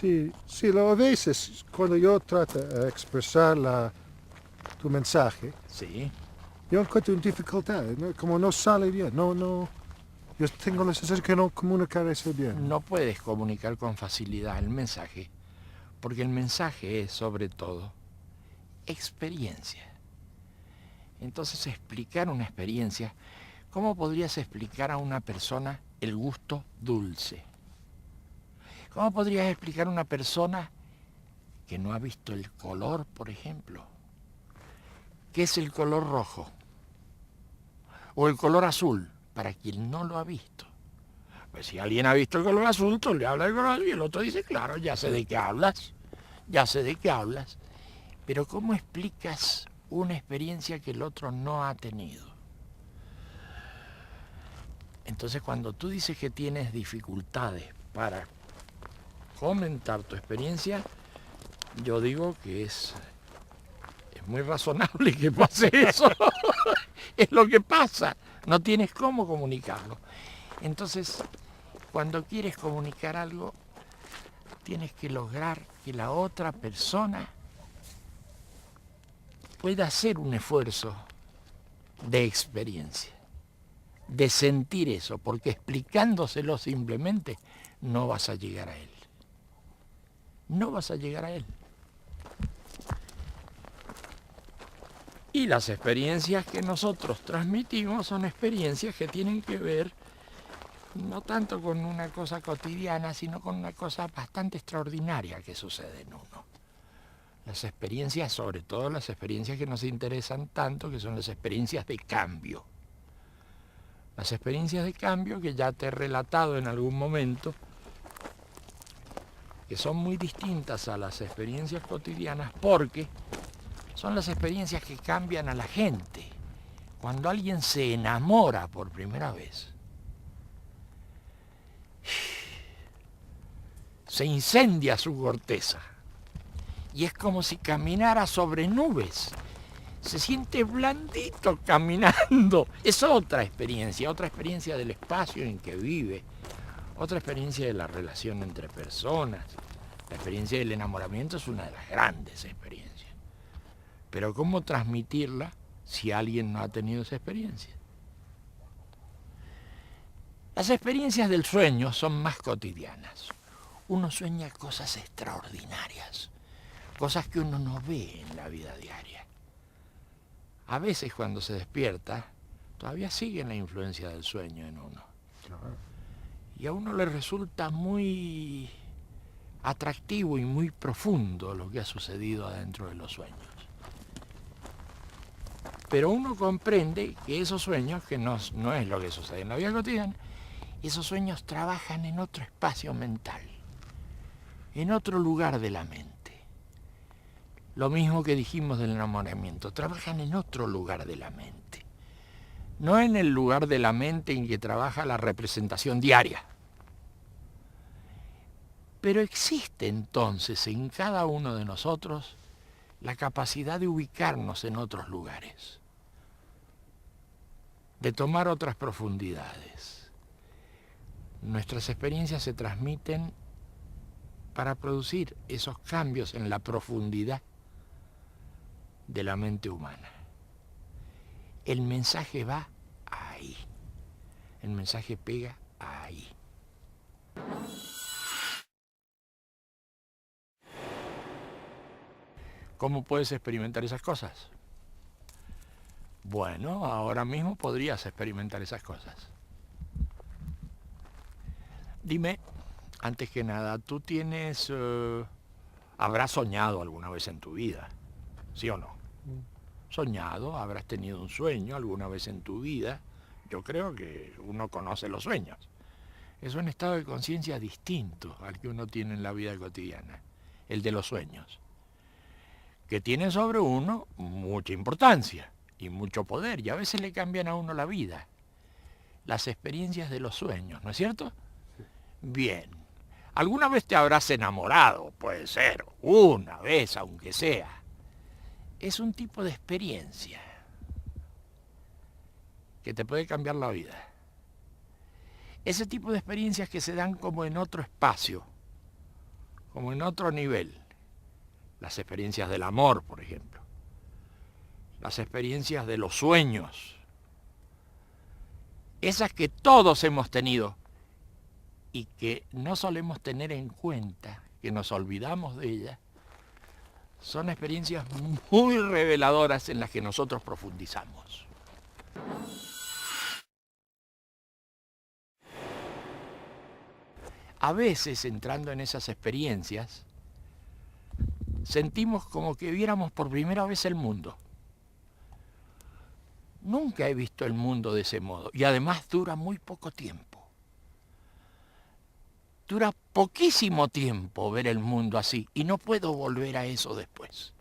Sí, sí, a veces cuando yo trato de expresar tu mensaje, Sí. yo encuentro dificultades, ¿no? Como no sale bien, yo tengo la sensación que no comunicar eso bien. No puedes comunicar con facilidad el mensaje, porque el mensaje es, sobre todo, experiencia. Entonces, explicar una experiencia, ¿cómo podrías explicar a una persona el gusto dulce? ¿Cómo podrías explicar a una persona que no ha visto el color, por ejemplo? ¿Qué es el color rojo? O el color azul, para quien no lo ha visto. Pues si alguien ha visto el color azul, tú le hablas del color azul y el otro dice, claro, ya sé de qué hablas, ya sé de qué hablas. Pero ¿cómo explicas una experiencia que el otro no ha tenido? Entonces, cuando tú dices que tienes dificultades para comentar tu experiencia, yo digo que es muy razonable que pase eso. Es lo que pasa. No tienes cómo comunicarlo. Entonces, cuando quieres comunicar algo, tienes que lograr que la otra persona pueda hacer un esfuerzo de experiencia, de sentir eso, porque explicándoselo simplemente no vas a llegar a él. No vas a llegar a él. Y las experiencias que nosotros transmitimos son experiencias que tienen que ver no tanto con una cosa cotidiana, sino con una cosa bastante extraordinaria que sucede en uno. Las experiencias, sobre todo las experiencias que nos interesan tanto, que son las experiencias de cambio. Las experiencias de cambio que ya te he relatado en algún momento, que son muy distintas a las experiencias cotidianas porque son las experiencias que cambian a la gente. Cuando alguien se enamora por primera vez, se incendia su corteza y es como si caminara sobre nubes. Se siente blandito caminando. Es otra experiencia del espacio en que vive, otra experiencia de la relación entre personas. La experiencia del enamoramiento es una de las grandes experiencias. Pero ¿cómo transmitirla si alguien no ha tenido esa experiencia? Las experiencias del sueño son más cotidianas. uno sueña cosas extraordinarias, cosas que uno no ve en la vida diaria. A veces cuando se despierta, todavía sigue la influencia del sueño en uno. Y a uno le resulta muy atractivo y muy profundo lo que ha sucedido adentro de los sueños. Pero uno comprende que esos sueños, que no es lo que sucede en la vida cotidiana, esos sueños trabajan en otro espacio mental, en otro lugar de la mente. Lo mismo que dijimos del enamoramiento, trabajan en otro lugar de la mente. No en el lugar de la mente en que trabaja la representación diaria. Pero existe entonces en cada uno de nosotros la capacidad de ubicarnos en otros lugares, de tomar otras profundidades. Nuestras experiencias se transmiten para producir esos cambios en la profundidad de la mente humana. El mensaje va ahí. El mensaje pega ahí. ¿Cómo puedes experimentar esas cosas? Bueno, ahora mismo podrías experimentar esas cosas. Dime, antes que nada, ¿tú habrás soñado alguna vez en tu vida? ¿Sí o no? Soñado, habrás tenido un sueño alguna vez en tu vida. Yo creo que uno conoce los sueños. Es un estado de conciencia distinto al que uno tiene en la vida cotidiana, el de los sueños, que tienen sobre uno mucha importancia y mucho poder, y a veces le cambian a uno la vida. Las experiencias de los sueños, ¿no es cierto? Bien. ¿Alguna vez te habrás enamorado? Puede ser, una vez, aunque sea. Es un tipo de experiencia que te puede cambiar la vida. Ese tipo de experiencias que se dan como en otro espacio, como en otro nivel. Las experiencias del amor, por ejemplo. Las experiencias de los sueños. Esas que todos hemos tenido y que no solemos tener en cuenta, que nos olvidamos de ellas, son experiencias muy reveladoras en las que nosotros profundizamos. A veces, entrando en esas experiencias, sentimos como que viéramos por primera vez el mundo. Nunca he visto el mundo de ese modo, y además dura muy poco tiempo. Dura poquísimo tiempo ver el mundo así, y no puedo volver a eso después.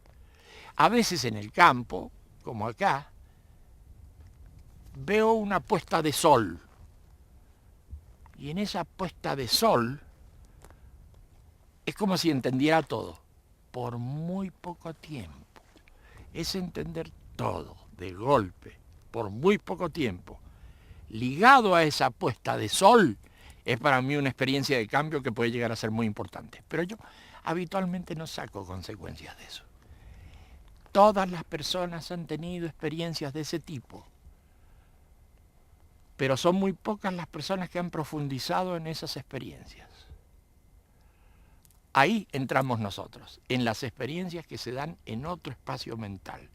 A veces en el campo, como acá, veo una puesta de sol. Y en esa puesta de sol es como si entendiera todo, por muy poco tiempo. Es entender todo, de golpe, por muy poco tiempo. Ligado a esa puesta de sol, es para mí una experiencia de cambio que puede llegar a ser muy importante. Pero yo habitualmente no saco consecuencias de eso. Todas las personas han tenido experiencias de ese tipo, pero son muy pocas las personas que han profundizado en esas experiencias. Ahí entramos nosotros, en las experiencias que se dan en otro espacio mental,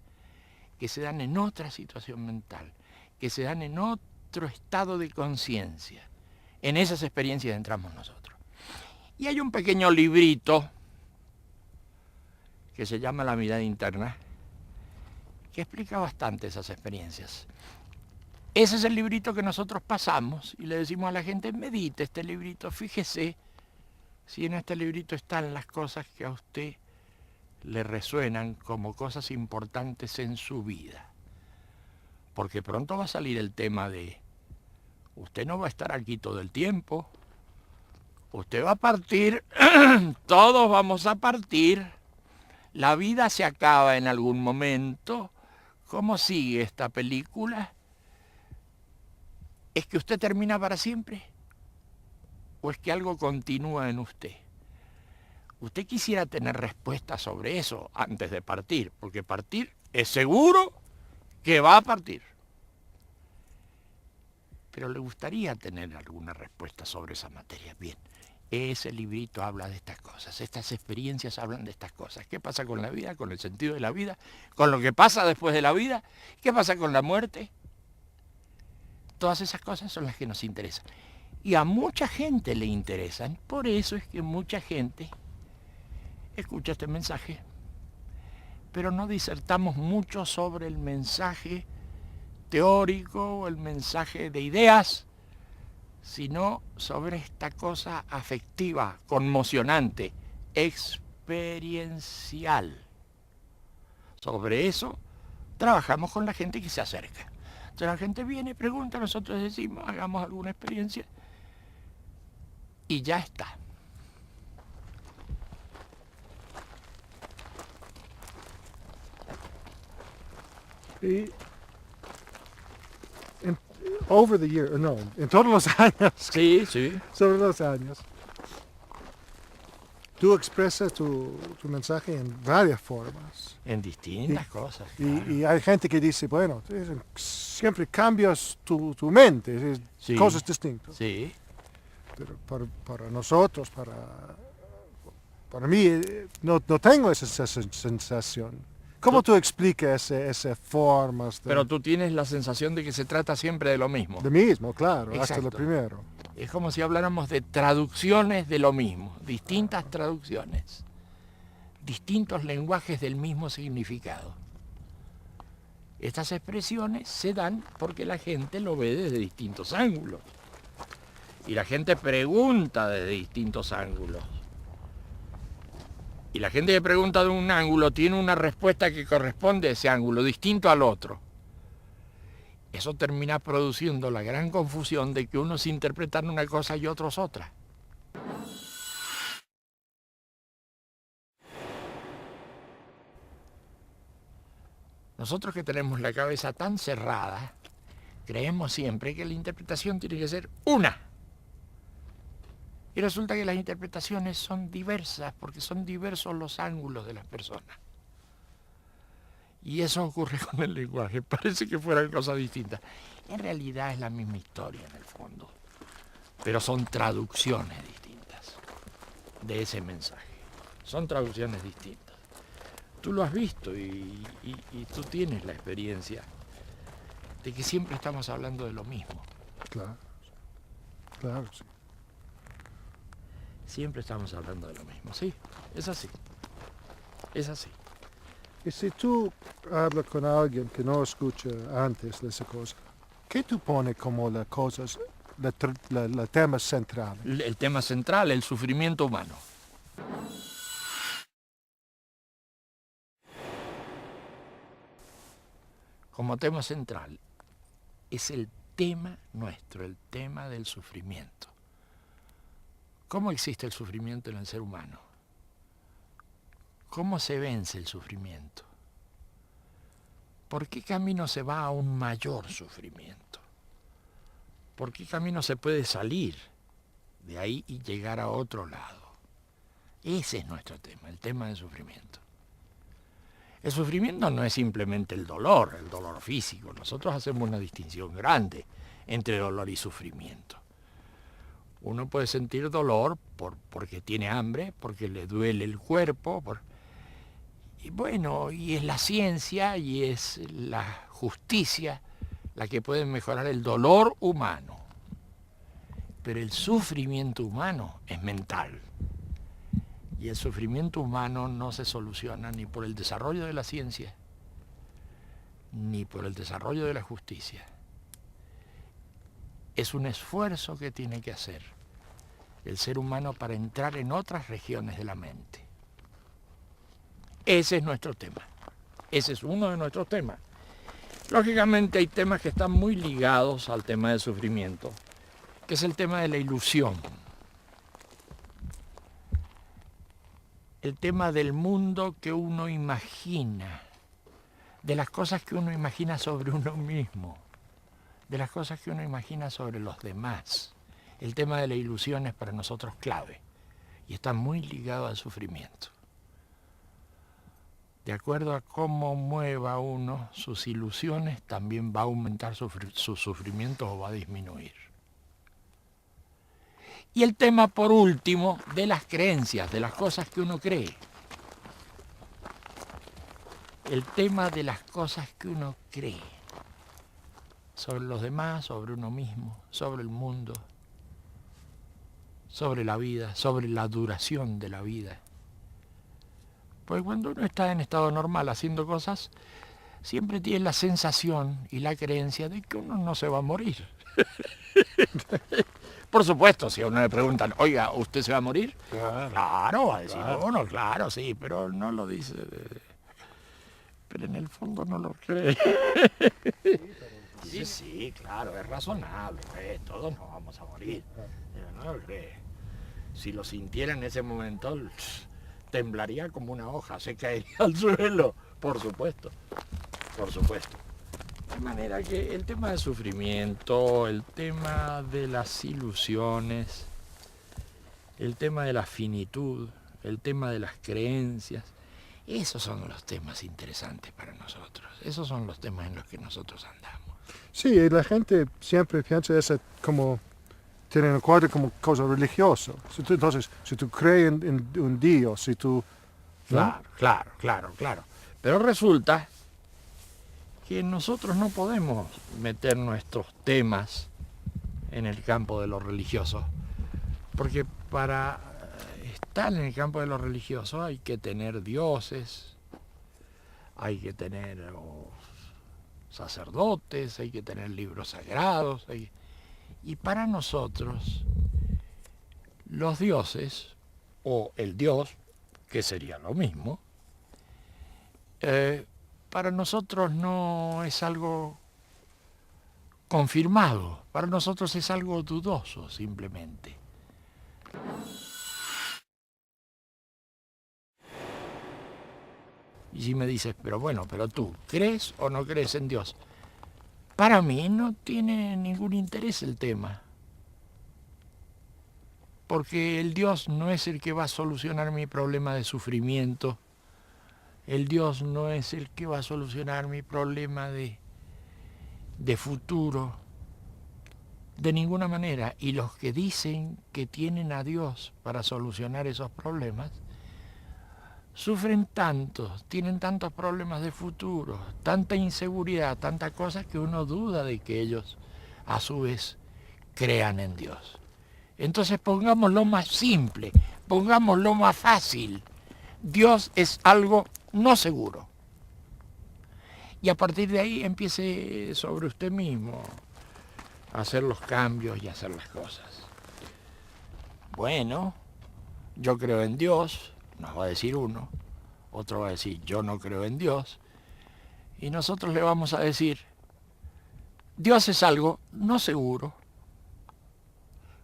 que se dan en otra situación mental, que se dan en otro estado de conciencia. En esas experiencias entramos nosotros. Y hay un pequeño librito que se llama La mirada interna, que explica bastante esas experiencias. Ese es el librito que nosotros pasamos y le decimos a la gente, medite este librito, fíjese si en este librito están las cosas que a usted le resuenan como cosas importantes en su vida. Porque pronto va a salir el tema de, usted no va a estar aquí todo el tiempo, usted va a partir, todos vamos a partir, la vida se acaba en algún momento. ¿Cómo sigue esta película? ¿Es que usted termina para siempre? ¿O es que algo continúa en usted? Usted quisiera tener respuestas sobre eso antes de partir, porque partir es seguro que va a partir. Pero le gustaría tener alguna respuesta sobre esa materia. Bien, Ese librito habla de estas cosas, estas experiencias hablan de estas cosas. ¿Qué pasa con la vida, con el sentido de la vida, con lo que pasa después de la vida? ¿Qué pasa con la muerte? Todas esas cosas son las que nos interesan. Y a mucha gente le interesan, por eso es que mucha gente escucha este mensaje. Pero no disertamos mucho sobre el mensaje teórico o el mensaje de ideas, sino sobre esta cosa afectiva, conmocionante, experiencial. Sobre eso trabajamos con la gente que se acerca. Entonces la gente viene, pregunta, nosotros decimos, hagamos alguna experiencia y ya está. Y over the year, no, en todos los años, Sí, sí. sobre los años, tú expresas tu mensaje en varias formas. En distintas cosas. Y, Claro. y hay gente que dice, bueno, siempre cambias tu mente, Sí. cosas distintas. Sí. Pero para nosotros, para mí, no tengo esa sensación. ¿Cómo tú explicas esas formas Pero tú tienes la sensación de que se trata siempre de lo mismo. de mismo, claro, hasta Exacto. lo primero? Es como si habláramos de traducciones de lo mismo, distintas traducciones, distintos lenguajes del mismo significado. Estas expresiones se dan porque la gente lo ve desde distintos ángulos. Y la gente pregunta desde distintos ángulos. Y la gente que pregunta de un ángulo tiene una respuesta que corresponde a ese ángulo, distinto al otro. Eso termina produciendo la gran confusión de que unos interpretan una cosa y otros otra. Nosotros que tenemos la cabeza tan cerrada, creemos siempre que la interpretación tiene que ser una. Y resulta que las interpretaciones son diversas, porque son diversos los ángulos de las personas. Y eso ocurre con el lenguaje, parece que fueran cosas distintas. En realidad es la misma historia en el fondo, pero son traducciones distintas de ese mensaje. Son traducciones distintas. Tú lo has visto y tú tienes la experiencia de que siempre estamos hablando de lo mismo. Claro, claro, sí. Siempre estamos hablando de lo mismo, sí, es así. Es así. Y si tú hablas con alguien que no escucha antes de esa cosa, ¿qué tú pones como las cosas, la tema central? El tema central, el sufrimiento humano. Como tema central, es el tema nuestro, el tema del sufrimiento. ¿Cómo existe el sufrimiento en el ser humano? ¿Cómo se vence el sufrimiento? ¿Por qué camino se va a un mayor sufrimiento? ¿Por qué camino se puede salir de ahí y llegar a otro lado? Ese es nuestro tema, el tema del sufrimiento. El sufrimiento no es simplemente el dolor físico. Nosotros hacemos una distinción grande entre dolor y sufrimiento. Uno puede sentir dolor porque tiene hambre, porque le duele el cuerpo. Y bueno, y es la ciencia y es la justicia la que puede mejorar el dolor humano. Pero el sufrimiento humano es mental. Y el sufrimiento humano no se soluciona ni por el desarrollo de la ciencia, ni por el desarrollo de la justicia. Es un esfuerzo que tiene que hacer el ser humano para entrar en otras regiones de la mente. Ese es nuestro tema. Ese es uno de nuestros temas. Lógicamente hay temas que están muy ligados al tema del sufrimiento, que es el tema de la ilusión. El tema del mundo que uno imagina, de las cosas que uno imagina sobre uno mismo, de las cosas que uno imagina sobre los demás. El tema de la ilusión es para nosotros clave y está muy ligado al sufrimiento. De acuerdo a cómo mueva uno sus ilusiones, también va a aumentar su sufrimiento o va a disminuir. Y el tema, por último, de las creencias, de las cosas que uno cree. El tema de las cosas que uno cree. Sobre los demás, sobre uno mismo, sobre el mundo, sobre la vida, sobre la duración de la vida. Porque cuando uno está en estado normal haciendo cosas, siempre tiene la sensación y la creencia de que uno no se va a morir. Por supuesto, si a uno le preguntan, oiga, ¿usted se va a morir? Claro, va a decir uno, claro, sí, pero no lo dice. Pero en el fondo no lo cree. Sí, sí, claro, es razonable, todos nos vamos a morir. Pero no lo cree. Si lo sintiera en ese momento, temblaría como una hoja, se caería al suelo, por supuesto, por supuesto. De manera que el tema del sufrimiento, el tema de las ilusiones, el tema de la finitud, el tema de las creencias, esos son los temas interesantes para nosotros. Esos son los temas en los que nosotros andamos. Sí, y la gente siempre piensa eso como, tiene en cuenta como cosa religiosa. Entonces, si tú crees en un Dios, si tú... ¿no? Claro. Pero resulta que nosotros no podemos meter nuestros temas en el campo de lo religioso, porque para estar en el campo de lo religioso hay que tener dioses, hay que tener sacerdotes, hay que tener libros sagrados, y para nosotros los dioses, o el Dios, que sería lo mismo, para nosotros no es algo confirmado, para nosotros es algo dudoso simplemente. Y si me dices, pero tú, ¿crees o no crees en Dios? Para mí no tiene ningún interés el tema. Porque el Dios no es el que va a solucionar mi problema de sufrimiento. El Dios no es el que va a solucionar mi problema de futuro. De ninguna manera. Y los que dicen que tienen a Dios para solucionar esos problemas, sufren tanto, tienen tantos problemas de futuro, tanta inseguridad, tantas cosas que uno duda de que ellos a su vez crean en Dios. Entonces pongámoslo más simple, pongámoslo más fácil. Dios es algo no seguro. Y a partir de ahí empiece sobre usted mismo a hacer los cambios y a hacer las cosas. Bueno, yo creo en Dios, nos va a decir uno, otro va a decir yo no creo en Dios, y nosotros le vamos a decir, Dios es algo no seguro.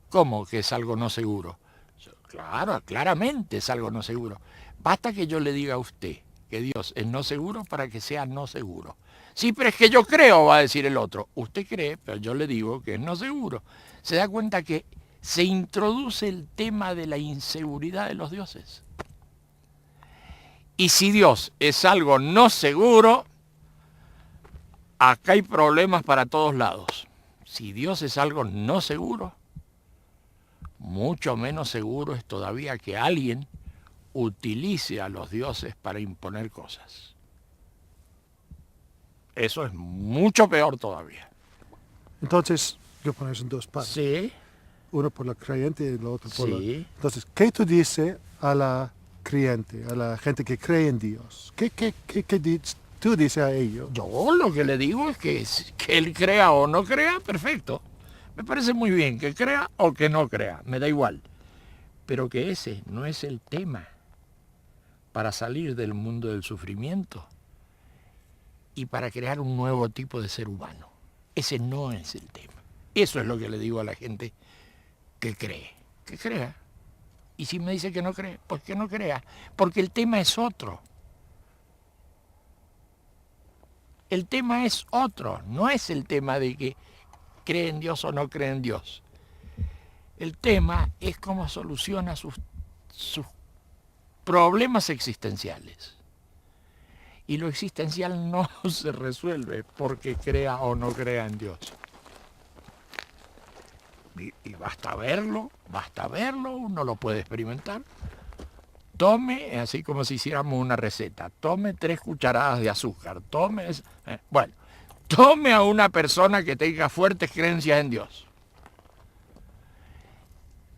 ¿Cómo que es algo no seguro? Claro, claramente es algo no seguro. Basta que yo le diga a usted que Dios es no seguro para que sea no seguro. Sí, pero es que yo creo, va a decir el otro. Usted cree, pero yo le digo que es no seguro. Se da cuenta que se introduce el tema de la inseguridad de los dioses. Y si Dios es algo no seguro, acá hay problemas para todos lados. Si Dios es algo no seguro, mucho menos seguro es todavía que alguien utilice a los dioses para imponer cosas. Eso es mucho peor todavía. Entonces, yo pongo eso en dos partes. Sí. Uno por la creyente y el otro por Sí. la... Entonces, ¿qué tú dices a la creyente, a la gente que cree en Dios? ¿Qué tú dices a ellos? Yo lo que le digo es que él crea o no crea, perfecto. Me parece muy bien que crea o que no crea, me da igual. Pero que ese no es el tema para salir del mundo del sufrimiento y para crear un nuevo tipo de ser humano. Ese no es el tema. Eso es lo que le digo a la gente que cree. Que crea. Y si me dice que no cree, pues que no crea. Porque el tema es otro. El tema es otro. No es el tema de que cree en Dios o no cree en Dios. El tema es cómo soluciona sus problemas existenciales. Y lo existencial no se resuelve porque crea o no crea en Dios. Y basta verlo, uno lo puede experimentar. Tome, así como si hiciéramos una receta, tome 3 cucharadas de azúcar, bueno, tome a una persona que tenga fuertes creencias en Dios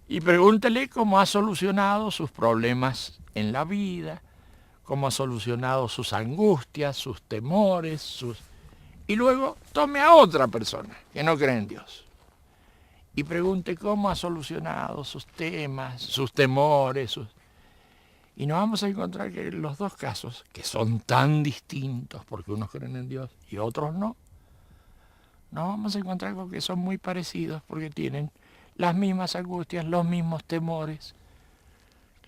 y pregúntele cómo ha solucionado sus problemas en la vida, cómo ha solucionado sus angustias, sus temores, y luego tome a otra persona que no cree en Dios y pregunte cómo ha solucionado sus temas, sus temores, y nos vamos a encontrar que en los dos casos, que son tan distintos porque unos creen en Dios y otros no, nos vamos a encontrar con que son muy parecidos porque tienen las mismas angustias, los mismos temores,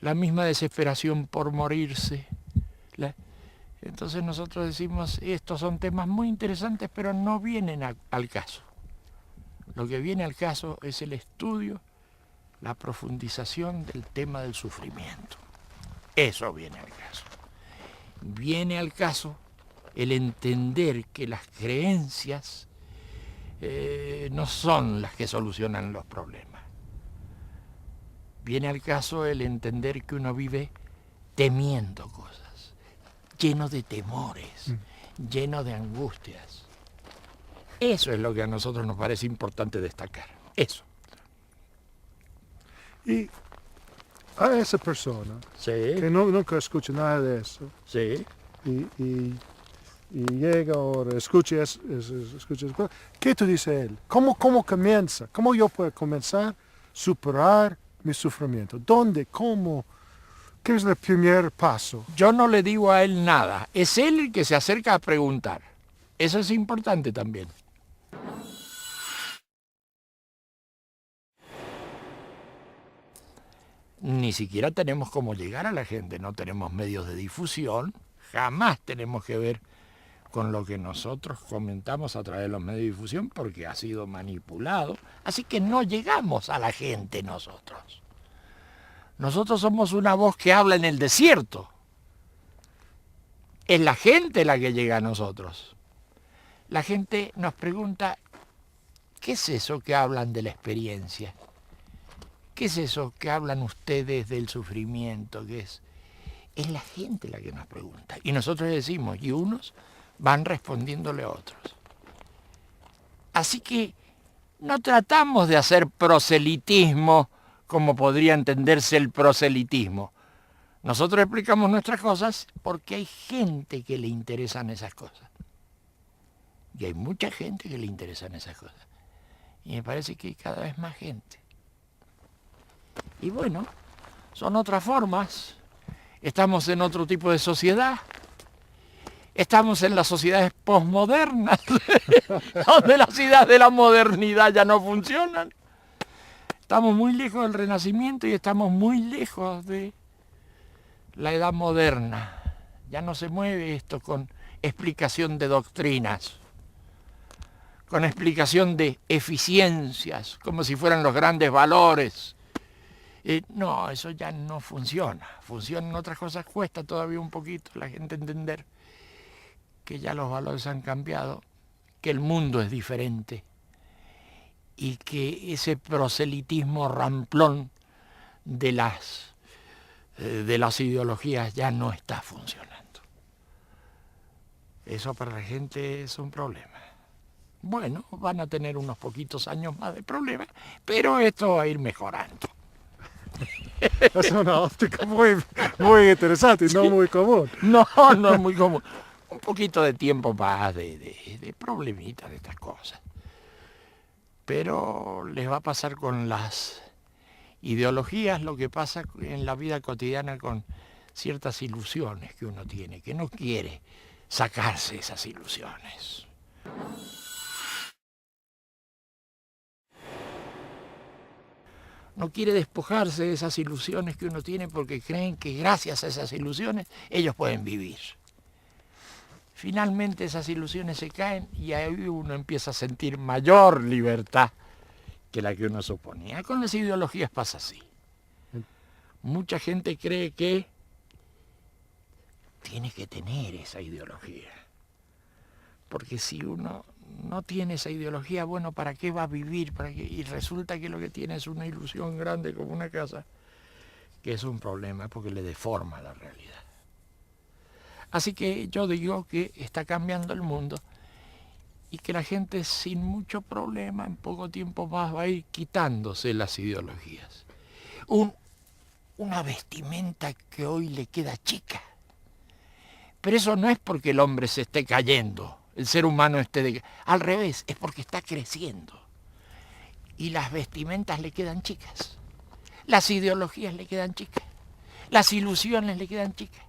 la misma desesperación por morirse. Entonces nosotros decimos, estos son temas muy interesantes, pero no vienen al caso. Lo que viene al caso es el estudio, la profundización del tema del sufrimiento. Eso viene al caso. Viene al caso el entender que las creencias no son las que solucionan los problemas. Viene al caso el entender que uno vive temiendo cosas, lleno de temores, lleno de angustias. Eso es lo que a nosotros nos parece importante destacar. Eso. Y a esa persona Sí, que nunca escucha nada de eso sí. y llega ahora, escucha eso, ¿qué tú dices a él? ¿Cómo comienza? ¿Cómo yo puedo comenzar a superar mi sufrimiento? ¿Dónde? ¿Cómo? ¿Qué es el primer paso? Yo no le digo a él nada. Es él el que se acerca a preguntar. Eso es importante también. Ni siquiera tenemos cómo llegar a la gente, no tenemos medios de difusión, jamás tenemos que ver con lo que nosotros comentamos a través de los medios de difusión porque ha sido manipulado, así que no llegamos a la gente nosotros. Nosotros somos una voz que habla en el desierto. Es la gente la que llega a nosotros. La gente nos pregunta, ¿qué es eso que hablan de la experiencia? ¿Qué es eso que hablan ustedes del sufrimiento? ¿Qué es? Es la gente la que nos pregunta. Y nosotros decimos, y unos van respondiéndole a otros. Así que no tratamos de hacer proselitismo como podría entenderse el proselitismo. Nosotros explicamos nuestras cosas porque hay gente que le interesan esas cosas. Y hay mucha gente que le interesan esas cosas. Y me parece que hay cada vez más gente. Y bueno, son otras formas. Estamos en otro tipo de sociedad. Estamos en las sociedades posmodernas, donde las ideas de la modernidad ya no funcionan. Estamos muy lejos del Renacimiento y estamos muy lejos de la edad moderna. Ya no se mueve esto con explicación de doctrinas, con explicación de eficiencias, como si fueran los grandes valores. No, eso ya no funciona. Funcionan otras cosas, cuesta todavía un poquito la gente entender que ya los valores han cambiado, que el mundo es diferente y que ese proselitismo ramplón de las ideologías ya no está funcionando. Eso para la gente es un problema. Bueno, van a tener unos poquitos años más de problemas, pero esto va a ir mejorando. Es una óptica muy interesante y no muy común. No, no es muy común. Un poquito de tiempo más de problemitas de estas cosas. Pero les va a pasar con las ideologías lo que pasa en la vida cotidiana con ciertas ilusiones que uno tiene, que no quiere sacarse esas ilusiones. No quiere despojarse de esas ilusiones que uno tiene porque creen que gracias a esas ilusiones ellos pueden vivir. Finalmente esas ilusiones se caen y ahí uno empieza a sentir mayor libertad que la que uno suponía. Con las ideologías pasa así. Mucha gente cree que tiene que tener esa ideología. Porque si uno no tiene esa ideología, bueno, ¿para qué va a vivir? ¿Para qué? Y resulta que lo que tiene es una ilusión grande como una casa, que es un problema porque le deforma la realidad. Así que yo digo que está cambiando el mundo y que la gente sin mucho problema en poco tiempo más va a ir quitándose las ideologías. Una vestimenta que hoy le queda chica. Pero eso no es porque el hombre se esté cayendo, el ser humano al revés, es porque está creciendo. Y las vestimentas le quedan chicas, las ideologías le quedan chicas, las ilusiones le quedan chicas.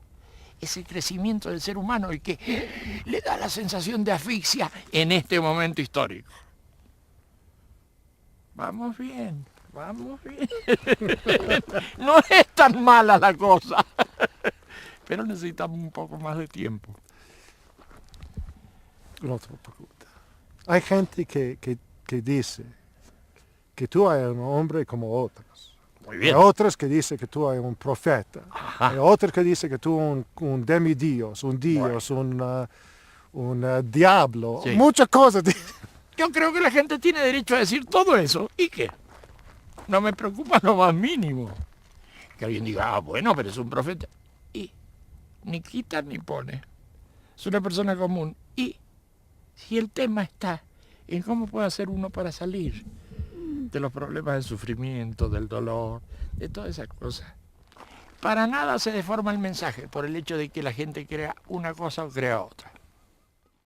Es el crecimiento del ser humano el que le da la sensación de asfixia en este momento histórico. Vamos bien, vamos bien. No es tan mala la cosa, pero necesitamos un poco más de tiempo. Un'altra pregunta. Hay gente que dice que tú eres un hombre como otros. Muy Hay bien. otros que dicen que tú eres un profeta. Ajá. Hay otros que dicen que tú eres un demidios, un dios, un diablo. Sí. Muchas cosas. Yo creo que la gente tiene derecho a decir todo eso. ¿Y qué? No me preocupa lo más mínimo. Que alguien diga, bueno, pero es un profeta. Y ni quita ni pone. Es una persona común. Y si el tema está en cómo puede hacer uno para salir de los problemas del sufrimiento, del dolor, de todas esas cosas. Para nada se deforma el mensaje por el hecho de que la gente crea una cosa o crea otra.